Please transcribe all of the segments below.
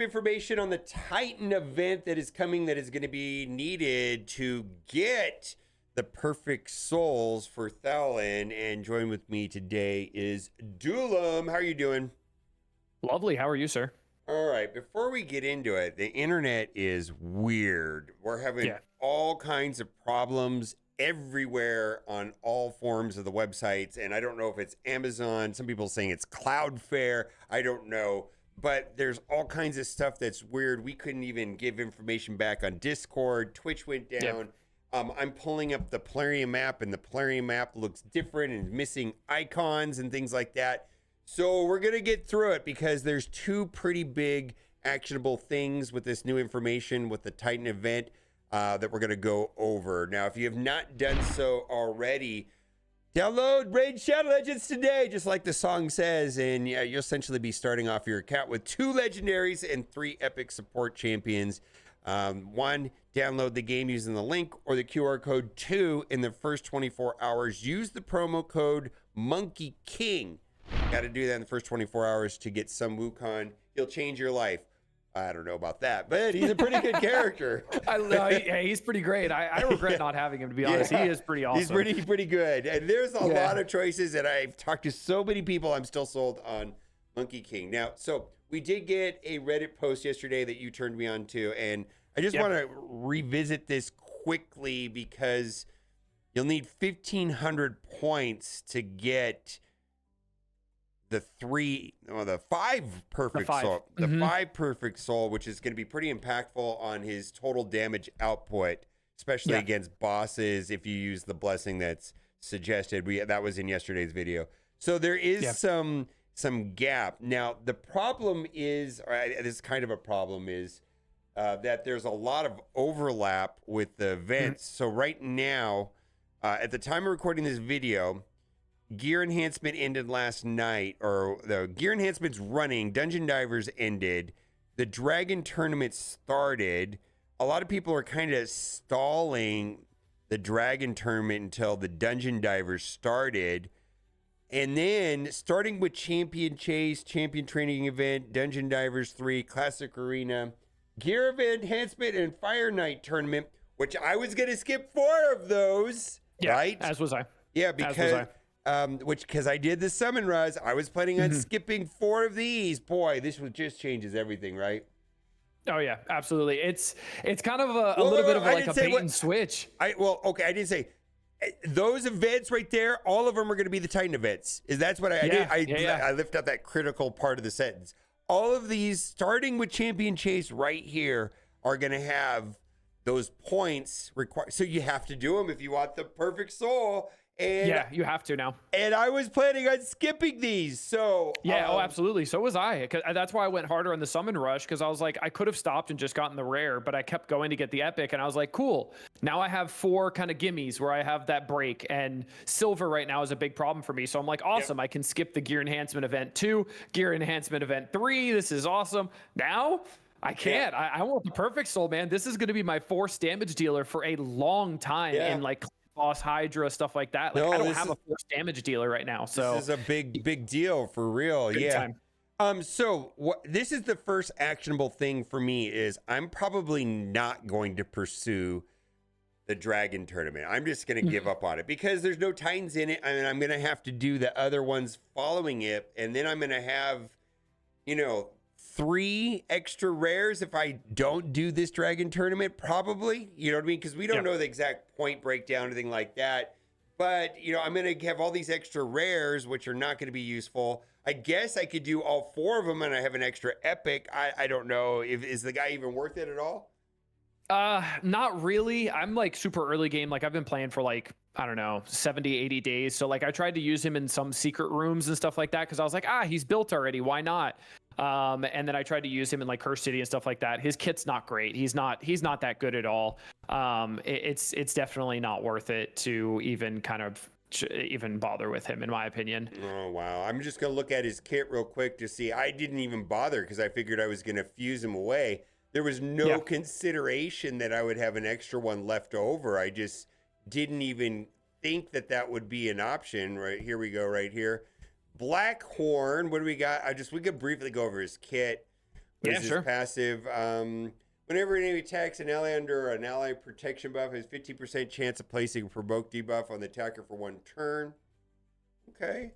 Information on the Titan event that is coming that is going to be needed to get the perfect souls for Thalon. And join with me today is Dulam. How are you doing? Lovely. How are you, sir? All right. Before we get into it, the internet is weird. We're having all kinds of problems everywhere on all forms of the websites. And I don't know if it's Amazon. Some people saying it's Cloudflare. I don't know. But there's all kinds of stuff that's weird. We couldn't even give information back on Discord. Twitch went down. I'm pulling up the Plarium map, and the Plarium map looks different and missing icons and things like that. So we're going to get through it because there's two pretty big actionable things with this new information with the Titan event that we're going to go over. Now, if you have not done so already, download Raid Shadow Legends today, just like the song says, and yeah, you'll essentially be starting off your account with 2 legendaries and 3 epic support champions. 1, download the game using the link or the QR code. 2, in the first 24 hours, use the promo code Monkey King. Got to do that in the first 24 hours to get some Wukong. He'll change your life. I don't know about that, but he's a pretty good character. He's pretty great. I regret not having him, to be honest. He is pretty awesome. He's pretty good. And there's a lot of choices, and I've talked to so many people. I'm still sold on Monkey King. Now, so we did get a Reddit post yesterday that you turned me on to, and I just want to revisit this quickly because you'll need 1,500 points to get the 5 perfect soul, the 5 perfect soul, which is going to be pretty impactful on his total damage output, especially against bosses. If you use the blessing that's suggested, that was in yesterday's video. So there is some gap. Now the problem is, this is kind of a problem, is that there's a lot of overlap with the events. So right now, at the time of recording this video, Gear Enhancement ended last night, or the Gear Enhancement's running. Dungeon Divers ended. The Dragon Tournament started. A lot of people are kind of stalling the Dragon Tournament until the Dungeon Divers started. And then, starting with Champion Chase, Champion Training Event, Dungeon Divers 3, Classic Arena, Gear Enhancement, and Fire Knight Tournament, which I was going to skip 4 of those, right? As was I. Yeah, because because I did the summon rush, I was planning on skipping 4 of these. Boy, this just changes everything, right? Oh yeah, absolutely. It's kind of a little bit of like a bait and switch. I didn't say those events right there. All of them are going to be the Titan events. That's what I did. I lift up that critical part of the sentence. All of these, starting with Champion Chase right here, are going to have those points required. So you have to do them if you want the perfect soul. And, you have to now. And I was planning on skipping these. So absolutely. So was I. That's why I went harder on the summon rush, because I was like, I could have stopped and just gotten the rare, but I kept going to get the epic, and I was like, cool. Now I have 4 kind of gimmies where I have that break, and silver right now is a big problem for me. So I'm like, awesome. I can skip the Gear Enhancement event 2, Gear Enhancement event 3. This is awesome. Now I can't. I want the perfect soul, man. This is going to be my force damage dealer for a long time. And like boss Hydra, stuff like that. Like, I don't have a force damage dealer right now. So this is a big deal for real. Time. So this is the first actionable thing for me is I'm probably not going to pursue the Dragon Tournament. I'm just going to give up on it because there's no Titans in it. I mean, I'm going to have to do the other ones following it. And then I'm going to have, 3 extra rares if I don't do this Dragon Tournament, probably. You know what I mean? Because we don't know the exact point breakdown or anything like that. But, I'm going to have all these extra rares, which are not going to be useful. I guess I could do all 4 of them and I have an extra epic. I don't know. Is the guy even worth it at all? Not really. I'm like super early game. Like I've been playing for like, I don't know, 70, 80 days. So like I tried to use him in some secret rooms and stuff like that, because I was like, he's built already. Why not? And then I tried to use him in like Curse City and stuff like that. His kit's not great. He's not that good at all. It's definitely not worth it to even kind of even bother with him, in my opinion. Oh, wow. I'm just going to look at his kit real quick to see. I didn't even bother because I figured I was going to fuse him away. There was no consideration that I would have an extra one left over. I just didn't even think that would be an option. Right here we go, right here. Blackhorn, what do we got? We could briefly go over his kit. What Yeah, is this sure. passive? Whenever an enemy attacks an ally under an ally protection buff, has 50% chance of placing a provoke debuff on the attacker for 1 turn. Okay.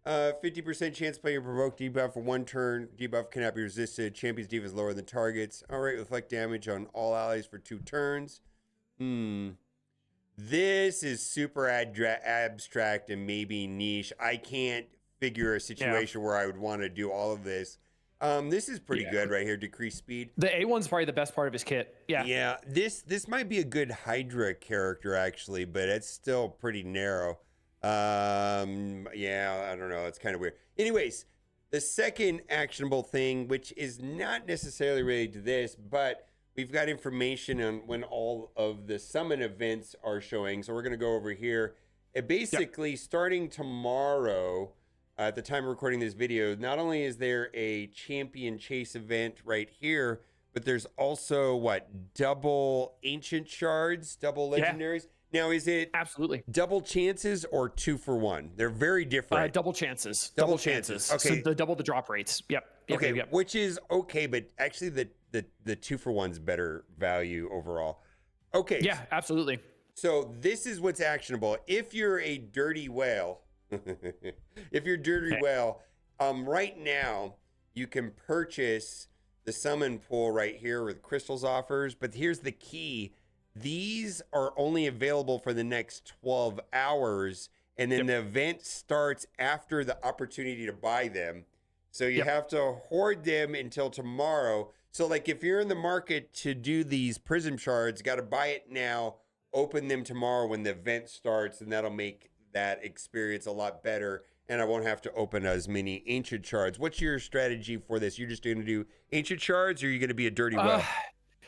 50% chance of playing a provoke debuff for 1 turn. Debuff cannot be resisted. Champion's debuff is lower than targets. All right, reflect damage on all allies for 2 turns. This is super abstract and maybe niche. I can't figure a situation where I would want to do all of this. This is pretty good right here. Decrease speed. The A1's probably the best part of his kit. Yeah. Yeah. This might be a good Hydra character actually, but it's still pretty narrow. Yeah, I don't know. It's kind of weird. Anyways, the second actionable thing, which is not necessarily related to this, but we've got information on when all of the summon events are showing. So we're going to go over here. And basically, starting tomorrow, at the time of recording this video, not only is there a champion chase event right here, but there's also, double ancient shards, double legendaries? Now, is it Absolutely double chances or 2 for 1? They're very different. double chances. Double chances. Okay. So double the drop rates. Yep. Okay. Which is okay, but actually the 2 for 1's better value overall. Okay. Yeah, absolutely. So this is what's actionable. If you're a dirty whale, right now you can purchase the summon pool right here with crystals offers, but here's the key. These are only available for the next 12 hours, and then the event starts after the opportunity to buy them. So you have to hoard them until tomorrow. So like if you're in the market to do these prism shards, got to buy it now, open them tomorrow when the event starts, and that'll make that experience a lot better. And I won't have to open as many ancient shards. What's your strategy for this? You're just going to do ancient shards, or are you going to be a dirty whale?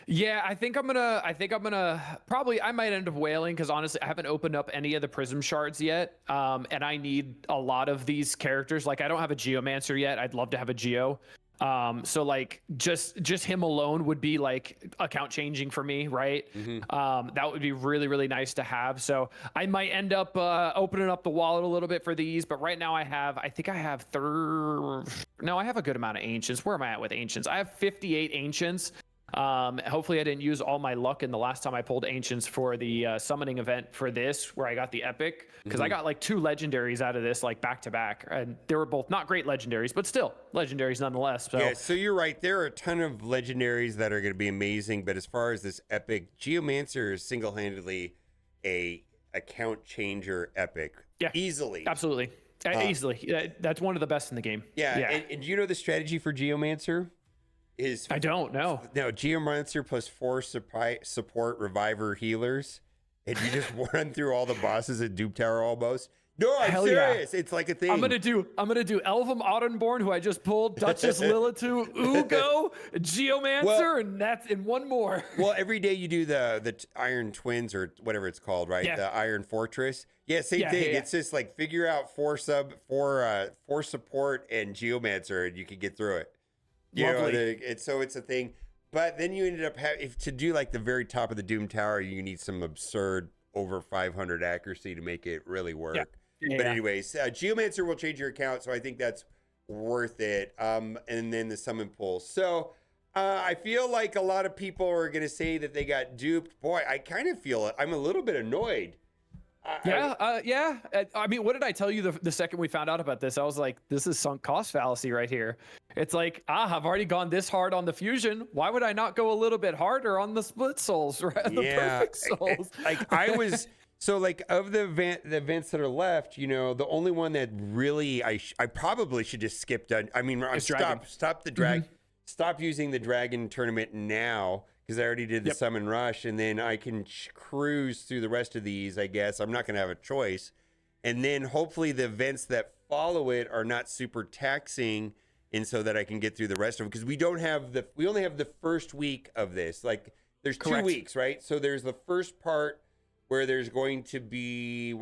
Yeah, I think I'm gonna probably, I might end up whaling because honestly, I haven't opened up any of the prism shards yet. And I need a lot of these characters. Like I don't have a geomancer yet. I'd love to have a geo. So like just him alone would be like account changing for me, right? That would be really, really nice to have. So I might end up opening up the wallet a little bit for these, but right now I have a good amount of ancients. Where am I at with ancients? I have 58 ancients. Hopefully I didn't use all my luck in the last time I pulled ancients for the summoning event for this, where I got the epic, because I got like 2 legendaries out of this, like back to back, and they were both not great legendaries, but still legendaries nonetheless. So yeah, so you're right, there are a ton of legendaries that are going to be amazing, but as far as this epic, Geomancer is single-handedly a account changer epic. Easily. Absolutely. Easily. That's one of the best in the game. And do you know the strategy for Geomancer? I don't know. No, Geomancer plus 4 support reviver healers, and you just run through all the bosses at Doom Tower almost. No, I'm serious. Yeah. It's like a thing. I'm gonna do Elvum Ottenborn, who I just pulled, Duchess Lilitu, Ugo, Geomancer, and that's in one more. Well, every day you do the Iron Twins or whatever it's called, right? The Iron Fortress. Yeah, same thing. It's just like figure out 4 support and Geomancer, and you can get through it. It's a thing, but then you ended up having to do like the very top of the Doom Tower. You need some absurd over 500 accuracy to make it really work. But anyways, Geomancer will change your account, so I think that's worth it. And then the summon pool. So I feel like a lot of people are going to say that they got duped. Boy, I kind of feel it. I'm a little bit annoyed. I mean, what did I tell you the second we found out about this? I was like, this is sunk cost fallacy right here. It's like, I've already gone this hard on the fusion. Why would I not go a little bit harder on the split souls, right? The perfect souls. Like I was, so like of the events that are left, the only one that really I probably should just skip done. I mean, stop the drag, stop using the dragon tournament now, because I already did the summon rush, and then I can cruise through the rest of these, I guess. I'm not going to have a choice. And then hopefully the events that follow it are not super taxing, and so that I can get through the rest of them, because we only have the first week of this. Like there's 2 weeks, right? So there's the first part where there's going to be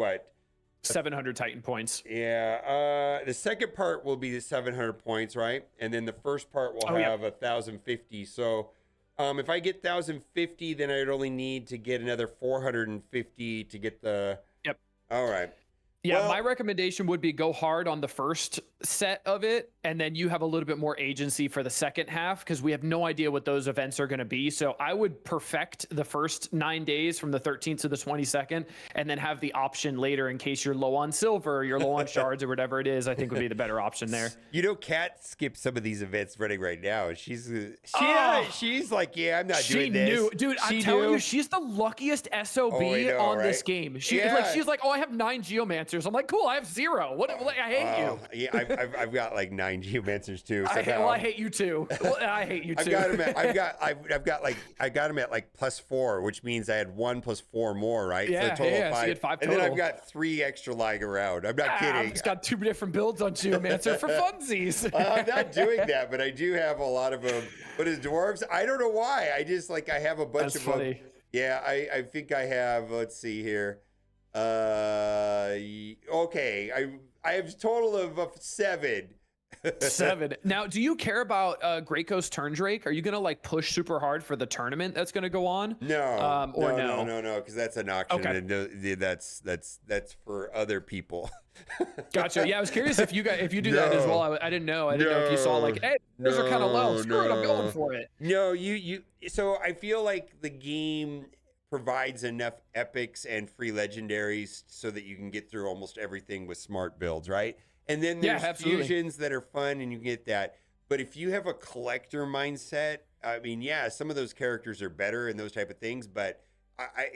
700 Titan points. Yeah. The second part will be the 700 points, right? And then the first part will have 1,050. So if I get 1,050, then I'd only need to get another 450 to get the. Yep. All right. Yeah, Well, my recommendation would be go hard on the first set of it, and then you have a little bit more agency for the second half because we have no idea what those events are going to be. So I would perfect the first 9 days from the 13th to the 22nd, and then have the option later in case you're low on silver, or you're low on shards, or whatever it is. I think would be the better option there. You know, Kat skipped some of these events running right now. She's like, yeah, I'm not She doing this. knew, dude. I'm telling you, she's the luckiest SOB on this game. She's like, oh, I have 9 geomancers. I'm like, cool, I have 0. What? I hate you. Yeah, I've got like 9 geomancers too. I hate you too. I hate you too. I got him at like +4, which means I had 1 + 4 more, right? Yeah, so a total yeah, of 5. so you had 5 and then total. I've got 3 extra lying around. I'm not kidding. I've just got 2 different builds on geomancer for funsies. I'm not doing that, but I do have a lot of them. But as dwarves, I don't know why. I just like I have a bunch of them. Yeah, I think I have. Let's see here. Okay, I have a total of 7. 7. Now, do you care about Great Coast Turn Drake? Are you gonna like push super hard for the tournament that's gonna go on? No, no, because that's an auction, okay. and that's for other people. Gotcha. Yeah, I was curious if you do that as well. I didn't know. I didn't know if you saw like, hey, those are kind of low. Screw it, I'm going for it. No, you. So I feel like the game provides enough epics and free legendaries so that you can get through almost everything with smart builds, right? And then there's fusions that are fun and you get that. But if you have a collector mindset, I mean, yeah, some of those characters are better and those type of things. But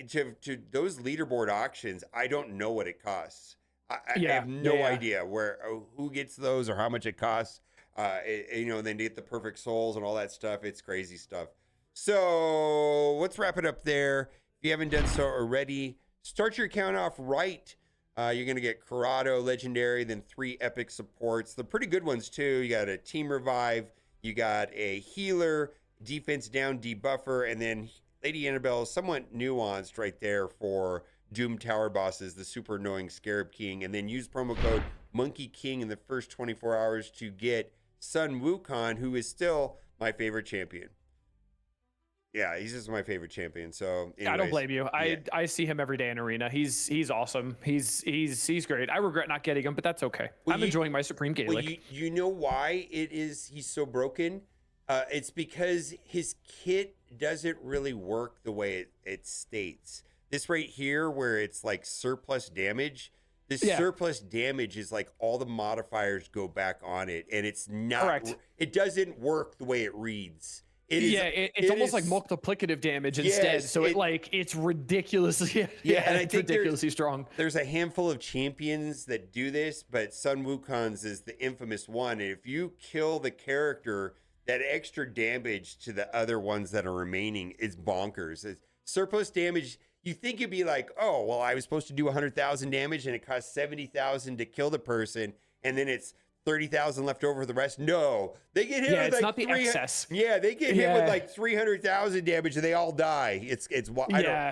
to those leaderboard auctions, I don't know what it costs. I have no idea who gets those or how much it costs. Then to get the perfect souls and all that stuff, it's crazy stuff. So let's wrap it up there. If you haven't done so already, start your account off right. You're going to get Corrado Legendary, then 3 epic supports. The pretty good ones, too. You got a Team Revive. You got a Healer, Defense Down Debuffer, and then Lady Annabelle is somewhat nuanced right there for Doom Tower bosses, the super annoying Scarab King. And then use promo code Monkey King in the first 24 hours to get Sun Wukong, who is still my favorite champion. Yeah, he's just my favorite champion. So anyways, I don't blame you. I see him every day in arena. He's awesome. He's great. I regret not getting him, but that's okay. I'm enjoying my Supreme Gaelic. Well, you know why he's so broken? It's because his kit doesn't really work the way it states. This right here, where it's like surplus damage. This surplus damage is like all the modifiers go back on it, and it's not. Correct. It doesn't work the way it reads. It's almost like multiplicative damage instead. So it's ridiculously and I it's think ridiculously strong. There's a handful of champions that do this, but Sun Wukong's is the infamous one. And if you kill the character, that extra damage to the other ones that are remaining is bonkers. It's surplus damage. You think it'd be like, oh, well, I was supposed to do 100,000 damage and it costs 70,000 to kill the person, and then it's 30,000 left over for the rest. No, they get hit with it's like not the excess. Yeah, they get hit with like 300,000 damage and they all die.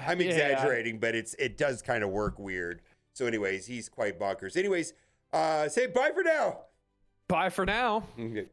I'm exaggerating, but it does kind of work weird. So anyways, he's quite bonkers. Anyways, say bye for now. Bye for now. Okay.